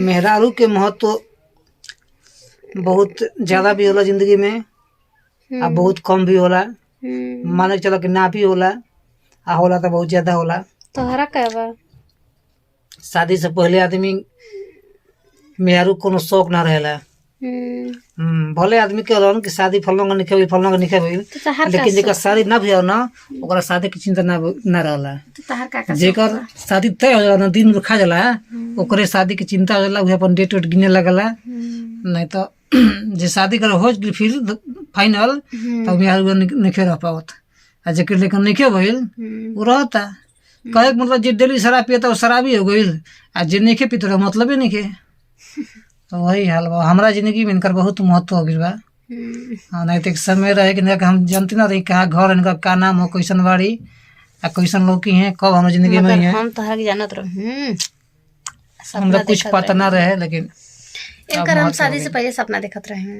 मेहरारू के महत्व बहुत ज्यादा भी होला जिंदगी में आ बहुत कम भी होला। मान के चलो कि ना भी होला आ होला तो बहुत ज्यादा होला। तोहरा का बा? शादी से पहले आदमी मेहरारू कोनो शौक ना रहेला। भले आदमी के रहन कि शादी फलना निके भइल फलना निके भइल, लेकिन जेकर शादी ना भइल ना ओकरा शादी की चिंता ना रहला। जेकर शादी तय हो जाला दिन में खा जाला ओकरे शादी की चिंता हो जाला, उहे अपन डेट वेट गिने लगला। नहीं तो जे शादी कर हो गई फिर फाइनल तो मेहरारू निके रह पावत, आ जेकर लेकिन निके भइल वो रहता। कहे मतलब जे डेली शराब पियता वो शराबी हो गइल, आ जे निके पीता मतलब ही निके। तो वही हाल बा हमरा जिंदगी में इनकर बहुत महत्व हो गइल बा। नहीं तो एक समय रहे कि हम जानते ना रही कहाँ घर इनका का नाम हो, कैसन बाड़ी आ कैसन लोग की है, कब हमारे जिंदगी में है हम तो जानत रहे। हम कुछ पता ना रहे, लेकिन इनकर हम शादी से पहले सपना देखत रहे।